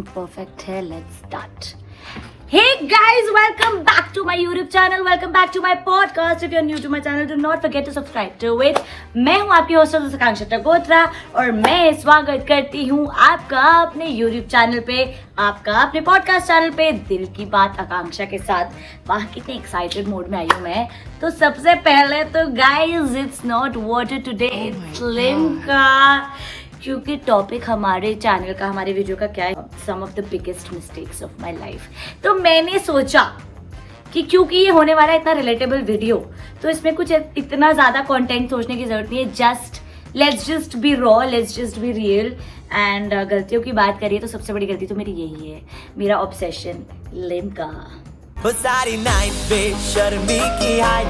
Perfect है. Let's start. Hey guys, welcome back to my YouTube channel. Welcome back to my podcast. If you're new to my channel, do not forget to subscribe to it. मैं हूँ आपकी host आकांक्षा टकोत्रा और मैं स्वागत करती हूँ आपका अपने YouTube चैनल पे, आपका अपने पॉडकास्ट चैनल पे दिल की बात आकांक्षा के साथ. वाह कितने एक्साइटेड मूड में आई हूँ मैं. तो सबसे पहले तो guys it's not water today, it's Limca. क्योंकि टॉपिक हमारे चैनल का, हमारे वीडियो का क्या है, some of the biggest mistakes of my life. तो मैंने सोचा कि क्योंकि ये होने वाला है इतना रिलेटेबल वीडियो, तो इसमें कुछ इतना ज़्यादा कंटेंट सोचने की जरूरत नहीं है. Let's just be raw, let's just be real. And गलतियों की बात करिए तो सबसे बड़ी गलती तो मेरी यही है, मेरा ऑब्सेशन लिम्का. वो सारी नाइट बेशर्मी की हाय,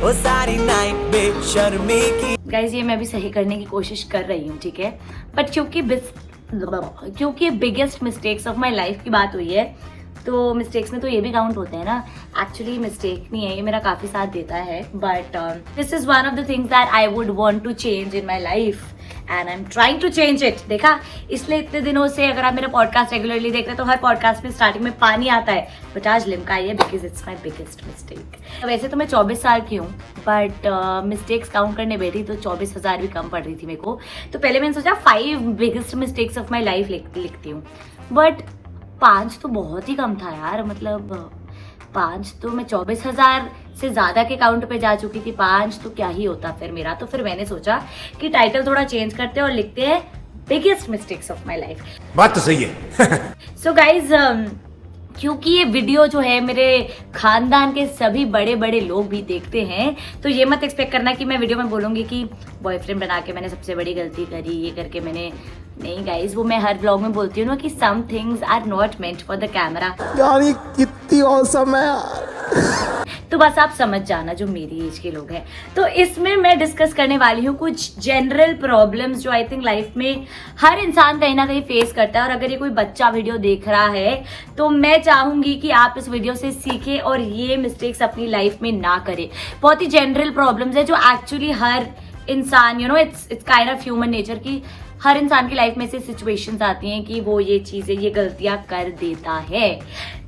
वो सारी नाइट बेशर्मी की. गाइज ये मैं भी सही करने की कोशिश कर रही हूँ, ठीक है. बट क्योंकि biggest mistakes of my life की बात हुई है, तो मिस्टेक्स में तो ये भी काउंट होते हैं ना. एक्चुअली मिस्टेक नहीं है, ये मेरा काफ़ी साथ देता है. But this is one of the things that I would want to change in my life and I am trying to change it. देखा, इसलिए इतने दिनों से अगर आप मेरा पॉडकास्ट रेगुलरली देख रहे हैं तो हर पॉडकास्ट में स्टार्टिंग में पानी आता है, बट आज लिम्का आई है because it's my biggest mistake. वैसे तो मैं 24 साल की हूँ, बट मिस्टेक्स काउंट करने बैठी तो 24,000 भी कम पड़ रही थी मेरे को. तो पहले मैंने सोचा 5 biggest mistakes of my life लिखती हूँ, बट 5 तो बहुत ही कम था यार. मतलब 5 तो मैं 24,000 से ज़्यादा के काउंट पे जा चुकी थी. 5 तो क्या ही होता फिर मेरा. तो फिर मैंने सोचा कि टाइटल थोड़ा चेंज करते हैं और लिखते हैं biggest mistakes of my life. बात तो सही है. सो गाइज क्योंकि ये वीडियो जो है मेरे खानदान के सभी बड़े बड़े लोग भी देखते हैं, तो ये मत एक्सपेक्ट करना कि मैं वीडियो में बोलूँगी कि बॉयफ्रेंड बना के मैंने सबसे बड़ी गलती करी, ये करके मैंने. नहीं गाइज, वो मैं हर ब्लॉग में बोलती हूँ ना कि some things are not meant for the camera. यार ये कितनी औसम है यार. तो बस आप समझ जाना जो मेरी एज के लोग हैं. तो इसमें मैं डिस्कस करने वाली हूँ कुछ जनरल प्रॉब्लम्स जो आई थिंक लाइफ में हर इंसान कहीं ना कहीं फेस करता है. और अगर ये कोई बच्चा वीडियो देख रहा है तो मैं चाहूंगी कि आप इस वीडियो से सीखें और ये मिस्टेक्स अपनी लाइफ में ना करें. बहुत ही जनरल प्रॉब्लम्स है जो एक्चुअली हर इंसान, you know, it's kind of human nature की हर इंसान की लाइफ में से सिचुएशंस आती हैं कि वो ये चीजें, ये गलतियां कर देता है.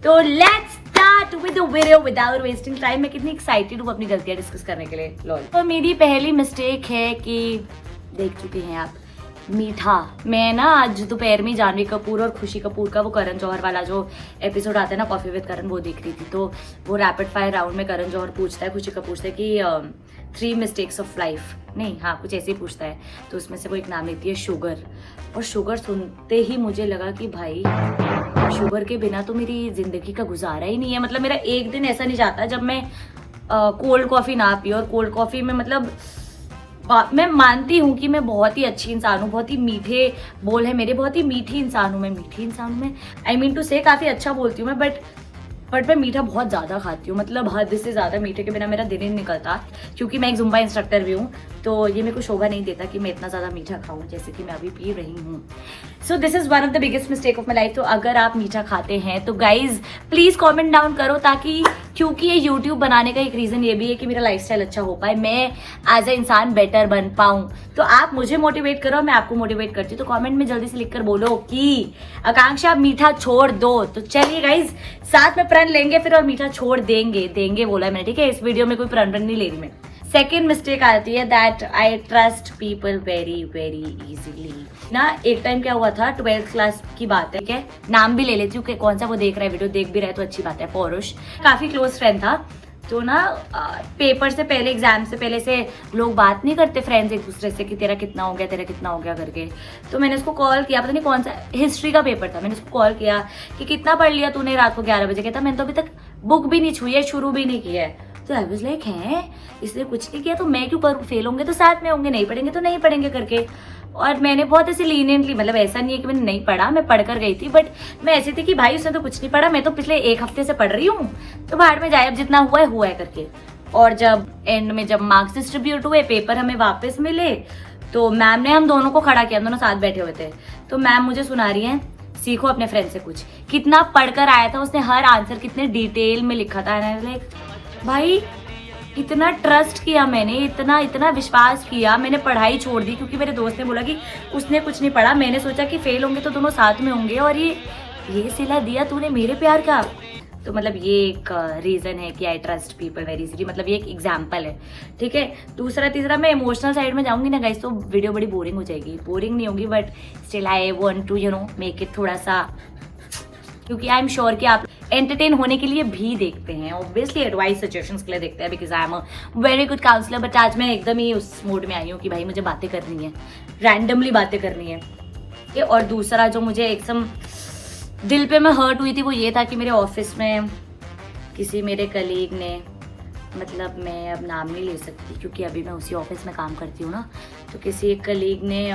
तो let's start with the video without wasting time. मैं कितनी एक्साइटेड हूँ अपनी गलतियां डिस्कस करने के लिए. लॉल. तो मेरी पहली मिस्टेक है कि देख चुके हैं आप, मीठा. मैं ना आज दोपहर में जानवी कपूर और खुशी कपूर का वो करण जौहर वाला जो एपिसोड आता है ना, कॉफी विद करण, वो देख रही थी. तो वो रैपिड फायर राउंड में करण जौहर पूछता है खुशी कपूर से कि 3 मिस्टेक्स ऑफ लाइफ, नहीं हाँ कुछ ऐसे ही पूछता है. तो उसमें से वो एक नाम लेती है शुगर. और शुगर सुनते ही मुझे लगा कि भाई शुगर के बिना तो मेरी जिंदगी का गुजारा ही नहीं है. मतलब मेरा एक दिन ऐसा नहीं जाता जब मैं कोल्ड कॉफ़ी ना पी. और कोल्ड कॉफ़ी में मतलब मैं मानती हूँ कि मैं बहुत ही अच्छी इंसान हूँ, बहुत ही मीठे बोल है मेरे, बहुत ही मीठी इंसान हूँ मैं. आई मीन टू से काफ़ी अच्छा बोलती हूँ मैं, बट मैं मीठा बहुत ज़्यादा खाती हूँ. मतलब हद से ज़्यादा मीठे के बिना मेरा दिन ही नहीं निकलता. क्योंकि मैं एक जुम्बा इंस्ट्रक्टर भी हूँ, तो ये मेरे को शोभा नहीं देता कि मैं इतना ज़्यादा मीठा खाऊं जैसे कि मैं अभी पी रही हूँ. So this is one of the biggest mistake of my life. तो अगर आप मीठा खाते हैं तो गाइज प्लीज़ कॉमेंट डाउन करो, ताकि क्योंकि ये यूट्यूब बनाने का एक रीज़न ये भी है कि मेरा लाइफस्टाइल अच्छा हो पाए, मैं एज ए इंसान बेटर बन पाऊँ. तो आप मुझे मोटिवेट करो, मैं आपको मोटिवेट करती हूँ. तो कमेंट में जल्दी से लिखकर बोलो कि आकांक्षा आप मीठा छोड़ दो. तो चलिए गाइज साथ में प्रण लेंगे फिर, और मीठा छोड़ देंगे बोला है मैंने, ठीक है. इस वीडियो में कोई प्रण नहीं ले रही मैं. सेकेंड मिस्टेक आती है that I trust people very very easily. ना एक टाइम क्या हुआ था, 12th क्लास की बात है, ठीक है. नाम भी ले लेती हूँ, कौन सा वो देख रहा है वीडियो, देख भी रहा है तो अच्छी बात है. पौरुष काफी क्लोज फ्रेंड था. तो ना पेपर से पहले, एग्जाम से पहले से लोग बात नहीं करते फ्रेंड्स एक दूसरे से कि तेरा कितना हो गया करके. तो मैंने उसको कॉल किया, पता नहीं कौन सा हिस्ट्री का पेपर था. मैंने उसको कॉल किया कि कितना पढ़ लिया तूने रात को 11 बजे. कहता मैंने तो अभी तक बुक भी नहीं छुई है, शुरू भी नहीं किया है. तो आई वाज लाइक है इसने कुछ नहीं किया तो मैं क्यों करूँ, फेल होंगे तो साथ में होंगे, नहीं पढ़ेंगे तो नहीं पढ़ेंगे करके. और मैंने बहुत ऐसे लीनियंटली, मतलब ऐसा नहीं है कि मैंने नहीं पढ़ा, मैं पढ़ कर गई थी, बट मैं ऐसी थी कि भाई उसने तो कुछ नहीं पढ़ा, मैं तो पिछले 1 हफ्ते से पढ़ रही हूँ, तो बाहर में जाए अब जितना हुआ है करके. और जब एंड में जब मार्क्स डिस्ट्रीब्यूट हुए, पेपर हमें वापस मिले, तो मैम ने हम दोनों को खड़ा किया, दोनों साथ बैठे हुए थे. तो मैम मुझे सुना रही है, सीखो अपने फ्रेंड से कुछ, कितना पढ़कर आया था उसने, हर आंसर कितने डिटेल में लिखा था. लाइक भाई इतना ट्रस्ट किया मैंने, इतना इतना विश्वास किया, मैंने पढ़ाई छोड़ दी क्योंकि मेरे दोस्त ने बोला कि उसने कुछ नहीं पढ़ा। मैंने सोचा कि फेल होंगे तो दोनों साथ में होंगे, और ये सिला दिया तूने मेरे प्यार का। तो मतलब ये एक रीज़न है कि I trust people very easily, मतलब ये एक एग्जाम्पल है, ठीक है। दूसरा तीसरा मैं इमोशनल साइड में जाऊंगी ना गाइस तो वीडियो बड़ी बोरिंग हो जाएगी। बोरिंग नहीं होगी but still I want to make it थोड़ा सा, क्योंकि आई एम श्योर कि आप एंटरटेन होने के लिए भी देखते हैं, ऑब्वियसली एडवाइस सजेशंस के लिए देखते हैं, because I am a very good counsellor. But आज मैं एकदम ही उस मूड में आई हूँ कि भाई मुझे बातें करनी है, रैंडमली बातें करनी है। और दूसरा जो मुझे एकदम दिल पे मैं हर्ट हुई थी वो ये था कि मेरे ऑफिस में किसी मेरे कलीग ने, मतलब मैं अब नाम नहीं ले सकती क्योंकि अभी मैं उसी ऑफिस में काम करती हूँ ना, तो किसी एक कलीग ने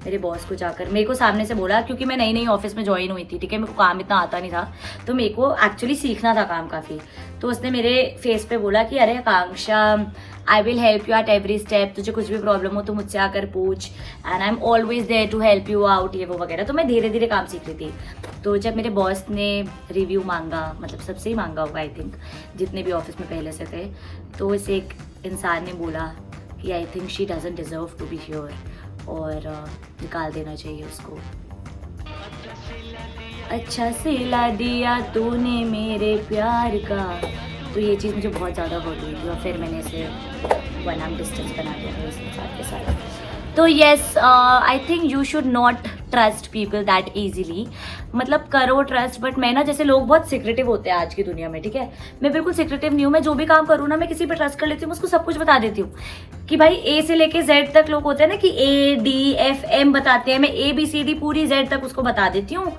मेरे बॉस को जाकर मेरे को सामने से बोला, क्योंकि मैं नई नई ऑफिस में ज्वाइन हुई थी, ठीक है, मेरे को काम इतना आता नहीं था, तो मेरे को एक्चुअली सीखना था काम काफ़ी। तो उसने मेरे फेस पे बोला कि अरे Akanksha, I will help you at every step, तुझे कुछ भी प्रॉब्लम हो तो मुझसे आकर पूछ, and I am always there to help you out, ये वो वगैरह। तो मैं धीरे धीरे काम सीख रही थी। तो जब मेरे बॉस ने रिव्यू मांगा, मतलब सबसे ही मांगा होगा आई थिंक, जितने भी ऑफिस में पहले से थे, तो इस एक इंसान ने बोला कि I think she doesn't deserve to be here, और निकाल देना चाहिए उसको। अच्छा सिला दिया तूने मेरे प्यार का। तो ये चीज़ मुझे बहुत ज़्यादा हर्ट हुई थी, और फिर मैंने इसे वन आर्म डिस्टेंस बना दिया था इस इंसान के साथ। तो yes, I think you should not trust people that easily, मतलब करो ट्रस्ट, बट मैं ना, जैसे लोग बहुत सिक्रेटिव होते हैं आज की दुनिया में, ठीक है, मैं बिल्कुल सिक्रेटिव नहीं हूँ। मैं जो भी काम करूँ ना, मैं किसी पे ट्रस्ट कर लेती हूँ, उसको सब कुछ बता देती हूँ कि भाई ए से लेके जेड तक लोग होते हैं ना कि ADFM बताते हैं, मैं ABCD पूरी Z तक उसको बता देती हूँ,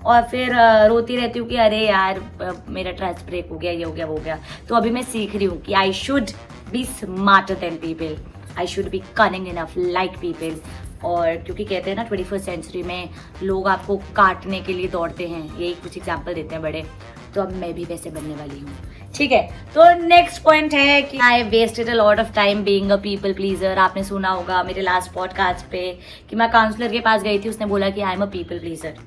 और फिर रोती रहती हूँ कि अरे यार मेरा ट्रस्ट ब्रेक हो गया, ये हो गया, वो हो गया। तो अभी मैं सीख रही हूँ कि I should be smarter than people, I should be cunning enough like people. और क्योंकि कहते हैं ना 21st सेंचुरी में लोग आपको काटने के लिए दौड़ते हैं, यही कुछ एग्जाम्पल देते हैं बड़े, तो अब मैं भी वैसे बनने वाली हूँ, ठीक है। तो नेक्स्ट पॉइंट है कि I wasted a lot of time being a people pleaser. आपने सुना होगा मेरे लास्ट पॉडकास्ट पे कि मैं काउंसलर के पास गई थी, उसने बोला कि आई एम अ पीपल प्लीजर।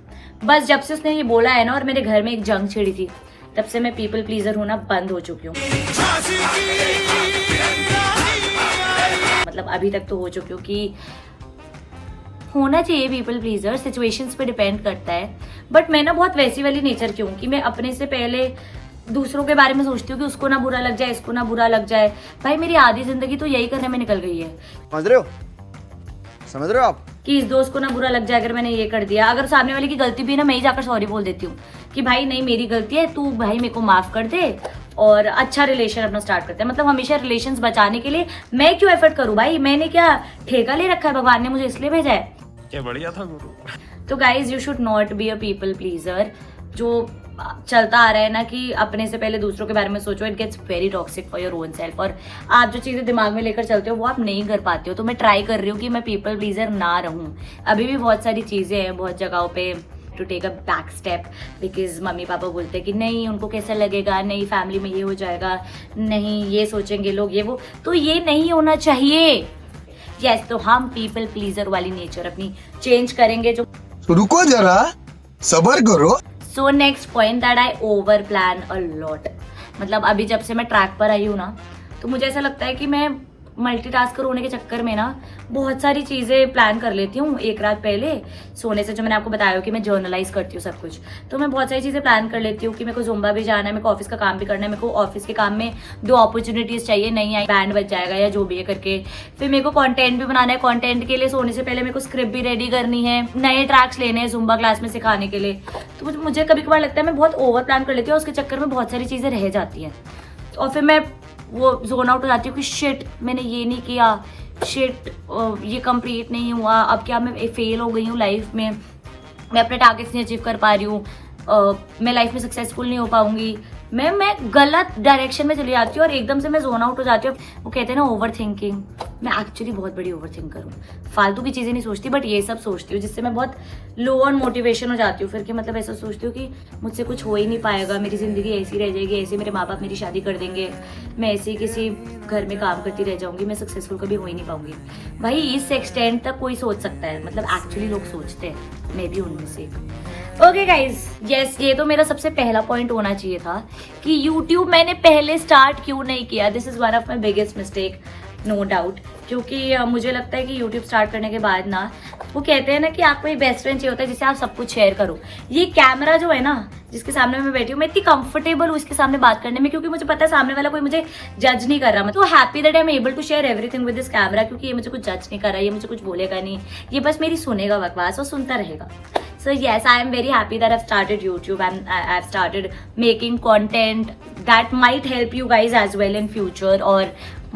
बस जब से उसने ये बोला है ना, और मेरे घर में एक जंग छिड़ी थी, तब से मैं पीपल प्लीजर होना बंद हो चुकी हूँ। मतलब अभी तक तो हो चुकी हूँ कि होना चाहिए पीपल प्लीजर, सिचुएशंस पे डिपेंड करता है, बट मैं ना बहुत वैसी वाली नेचर की हूँ कि मैं अपने से पहले दूसरों के बारे में सोचती हूँ कि उसको ना बुरा लग जाए, इसको ना बुरा लग जाए। भाई मेरी आधी जिंदगी तो यही करने में निकल गई है, समझ रहे हो आप, कि इस दोस्त को ना बुरा लग जाए अगर मैंने ये कर दिया। अगर सामने वाले की गलती भी ना, मैं ही जाकर सॉरी बोल देती हूँ कि भाई नहीं मेरी गलती है, तू भाई मेरे को माफ कर दे, और अच्छा रिलेशन अपना स्टार्ट करते हैं। मतलब हमेशा रिलेशंस बचाने के लिए मैं क्यों एफर्ट करूँ भाई, मैंने क्या ठेका ले रखा है, भगवान ने मुझे इसलिए भेजा है। क्या बढ़िया था गुरु। तो guys you should not be a people pleaser. जो चलता आ रहा है ना कि अपने से पहले दूसरों के बारे में सोचो, it gets very toxic for your own self, और आप जो चीज़ें दिमाग में लेकर चलते हो वो आप नहीं कर पाते हो। तो मैं ट्राई कर रही हूँ कि मैं पीपल प्लीजर ना रहूँ। अभी भी बहुत सारी चीज़ें हैं बहुत जगहों पे to take a back step, because मम्मी पापा बोलते हैं कि नहीं उनको कैसा लगेगा, नहीं फैमिली में ये हो जाएगा, नहीं ये सोचेंगे लोग, ये वो। तो ये नहीं होना चाहिए। यस, तो हम पीपल प्लीजर वाली नेचर अपनी चेंज करेंगे। जो रुको जरा, सबर करो। So next point that I over plan a lot. मतलब अभी जब से मैं ट्रैक पर आई हूँ ना, तो मुझे ऐसा लगता है कि मैं मल्टीटास्कर होने के चक्कर में ना बहुत सारी चीज़ें प्लान कर लेती हूँ एक रात पहले सोने से। जो मैंने आपको बताया कि मैं जर्नलाइज करती हूँ सब कुछ, तो मैं बहुत सारी चीज़ें प्लान कर लेती हूँ कि मेरे को ज़ुम्बा भी जाना है, मेरे को ऑफिस का काम भी करना है, मेरे को ऑफिस के काम में 2 अपॉर्चुनिटीज़ चाहिए, नहीं आई बैंड बज जाएगा या जो भी है करके। फिर मेरे को कॉन्टेंट भी बनाना है, कॉन्टेंट के लिए सोने से पहले मेरे को स्क्रिप्ट भी रेडी करनी है, नए ट्रैक्स लेने हैं ज़ुम्बा क्लास में सिखाने के लिए। तो मुझे कभी कभार लगता है मैं बहुत ओवर प्लान कर लेती हूँ, उसके चक्कर में बहुत सारी चीज़ें रह जाती हैं, और फिर मैं वो जोन आउट हो जाती हूँ कि शिट मैंने ये नहीं किया, शिट ये कंप्लीट नहीं हुआ, अब क्या मैं फेल हो गई हूँ लाइफ में, मैं अपने टारगेट्स नहीं अचीव कर पा रही हूँ, मैं लाइफ में सक्सेसफुल नहीं हो पाऊंगी। मैं गलत डायरेक्शन में चली जाती हूँ और एकदम से मैं जोन आउट हो जाती हूँ। वो कहते हैं ना ओवर थिंकिंग, मैं एक्चुअली बहुत बड़ी ओवर थिंकर हूँ। फालतू की चीज़ें नहीं सोचती, बट ये सब सोचती हूँ, जिससे मैं बहुत लो ऑन मोटिवेशन हो जाती हूँ फिर कि मतलब ऐसा सोचती हूँ कि मुझसे कुछ हो ही नहीं पाएगा, मेरी ज़िंदगी ऐसी रह जाएगी, ऐसे मेरे माँ बाप मेरी शादी कर देंगे, मैं ऐसे ही किसी घर में काम करती रह जाऊँगी, मैं सक्सेसफुल कभी हो ही नहीं पाऊँगी। भाई इस एक्सटेंट तक कोई सोच सकता है, मतलब एक्चुअली लोग सोचते हैं, मैं भी उनमें से। ओके गाइज, यस, ये तो मेरा सबसे पहला पॉइंट होना चाहिए था कि YouTube मैंने पहले स्टार्ट क्यों नहीं किया. This is one of my biggest mistake, no doubt. क्योंकि मुझे लगता है कि YouTube स्टार्ट करने के बाद ना, वो कहते हैं ना कि आपको एक बेस्ट फ्रेंड चाहिए होता है जिससे आप सब कुछ शेयर करो. ये कैमरा जो है ना, जिसके सामने मैं बैठी हूँ, मैं इतनी कंफर्टेबल हूँ इसके सामने बात करने में, क्योंकि मुझे पता है सामने वाला कोई मुझे जज नहीं कर रहा. मैं तो happy that I am able to share everything with this camera, क्योंकि ये मुझे कुछ जज नहीं कर रहा, ये मुझे कुछ बोलेगा नहीं, ये बस मेरी सुनेगा बकवास और सुनता रहेगा. So yes, I am very happy that I've started YouTube and I've started making content that might help you guys as well in future or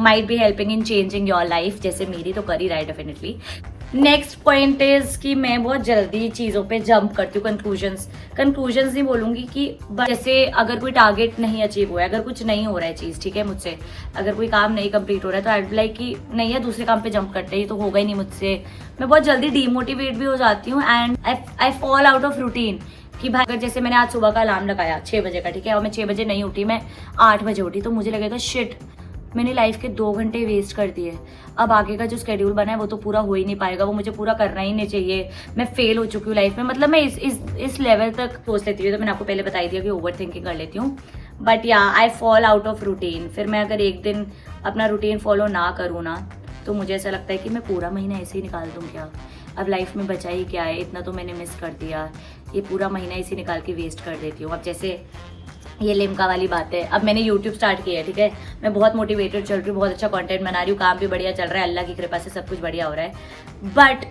might be helping in changing your life, जैसे मेरी तो कर ही रहा है definitely. Next point is कि मैं बहुत जल्दी चीज़ों पे जंप करती हूँ. कंक्लूजन्स नहीं बोलूँगी कि जैसे अगर कोई टारगेट नहीं अचीव हुआ है, अगर कुछ नहीं हो रहा है चीज़, ठीक है, मुझसे अगर कोई काम नहीं कंप्लीट हो रहा है, तो आई वुड लाइक कि नहीं है, दूसरे काम पे जंप करते हैं, ये तो होगा ही नहीं मुझसे. मैं बहुत जल्दी डीमोटिवेट भी हो जाती हूँ and I fall out of routine. कि भाई अगर जैसे मैंने आज सुबह का अलार्म लगाया 6 बजे का, ठीक है, और मैं 6 बजे नहीं उठी, मैं 8 बजे उठी, तो मुझे लगेगा शिट, मैंने लाइफ के 2 घंटे वेस्ट कर दिए. अब आगे का जो स्केड्यूल बना है वो तो पूरा हो ही नहीं पाएगा, वो मुझे पूरा करना ही नहीं चाहिए, मैं फेल हो चुकी हूँ लाइफ में. मतलब मैं इस लेवल तक सोच लेती हूँ. तो मैंने आपको पहले बताई दिया कि ओवर थिंकिंग कर लेती हूँ. बट या I fall out of routine. फिर मैं अगर एक दिन अपना रूटीन फॉलो ना करूँ ना, तो मुझे ऐसा लगता है कि मैं पूरा महीना ऐसे ही निकाल दूँ क्या, अब लाइफ में बचा ही क्या है, इतना तो मैंने मिस कर दिया, ये पूरा महीना इसी निकाल के वेस्ट कर देती हूँ. अब जैसे ये लिम्का वाली बात है, अब मैंने YouTube स्टार्ट किया है, ठीक है, मैं बहुत मोटिवेटेड चल रही हूँ, बहुत अच्छा कंटेंट बना रही हूँ, काम भी बढ़िया चल रहा है, अल्लाह की कृपा से सब कुछ बढ़िया हो रहा है. बट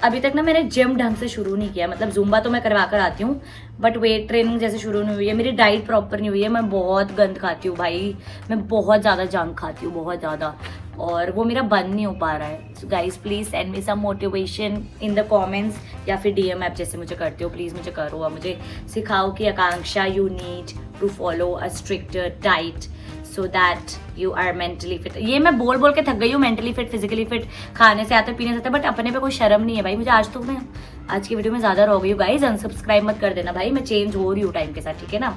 अभी तक ना मैंने जिम ढंग से शुरू नहीं किया. मतलब जुम्बा तो मैं करवा कर आती हूँ, बट वेट ट्रेनिंग जैसे शुरू नहीं हुई है, मेरी डाइट प्रॉपर नहीं हुई है. मैं बहुत गंद खाती हूँ भाई, मैं बहुत ज़्यादा जंक खाती हूँ, बहुत ज़्यादा, और वो मेरा बंद नहीं हो पा रहा है. So guys please send me some motivation in the comments या फिर DM ऐप जैसे मुझे करते हो, प्लीज़ मुझे करो और मुझे सिखाओ कि Akanksha, you need to follow a stricter diet so that you are mentally fit. ये मैं बोल बोल के थक गई हूँ, मेंटली फिट, फिजिकली फिट, खाने से आता, पीने से आता, बट अपने पे कोई शर्म नहीं है भाई मुझे. आज तो मैं आज की वीडियो में ज़्यादा हो गई हूँ गाइज, अनसब्सक्राइब मत कर देना भाई, मैं चेंज हो रही हूँ टाइम के साथ, ठीक है ना.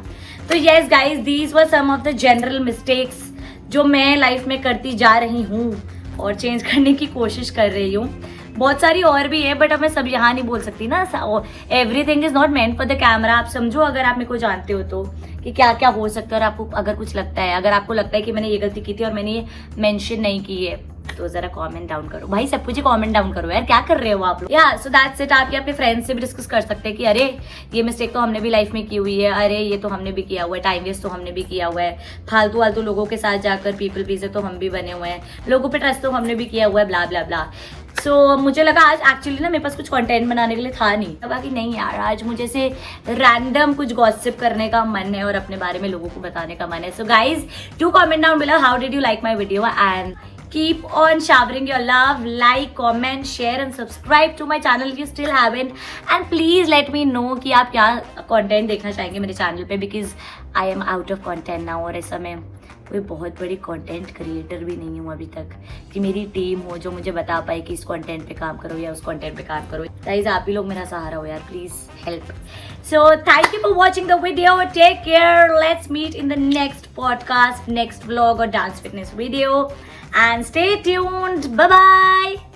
तो yes guys, these were some of the general mistakes जो मैं लाइफ में करती जा रही हूँ और चेंज करने की कोशिश कर रही हूँ. बहुत सारी और भी है, बट अब मैं सब यहाँ नहीं बोल सकती ना. Everything is not meant for the camera. आप समझो, अगर आप मेरे को जानते हो तो, कि क्या क्या हो सकता है, और आपको अगर कुछ लगता है, अगर आपको लगता है कि मैंने ये गलती की थी और मैंने ये मेंशन नहीं की है, तो जरा कमेंट डाउन करो भाई, सब कुछ ही कमेंट डाउन करो यार, क्या कर रहे हो आप लोग. या सो दैट्स इट. आप अपने फ्रेंड्स से भी डिस्कस कर सकते हैं कि अरे ये मिस्टेक तो हमने भी लाइफ में की हुई है, अरे ये तो हमने भी किया हुआ है, टाइम वेस्ट तो हमने भी किया हुआ है, फालतू लोगों के साथ जाकर पीपल प्लीजर तो हम भी बने हुए हैं, लोगों पे ट्रस्ट तो हमने भी किया हुआ है, ब्ला ब्ला ब्ला. सो मुझे लगा आज एक्चुअली ना मेरे पास कुछ कंटेंट बनाने के लिए था नहीं, लगा कि नहीं यार आज मुझे से रैंडम कुछ गॉसिप करने का मन है और अपने बारे में लोगों को बताने का मन है. So guys do comment down below how did you like my video and keep on showering your love, like, comment, share and subscribe to my channel if you still haven't, and please let me know कि आप क्या content देखना चाहेंगे मेरे channel पे, because I am out of content now. और ऐसा मैं कोई बहुत बड़ी कंटेंट क्रिएटर भी नहीं हूँ अभी तक कि मेरी टीम हो जो मुझे बता पाए कि इस कंटेंट पे काम करो या उस कंटेंट पे काम करो. गाइस आप ही लोग मेरा सहारा हो यार, please help. So thank you for watching the video, take care, let's meet in the next podcast, next vlog और dance fitness video, and stay tuned. Bye bye.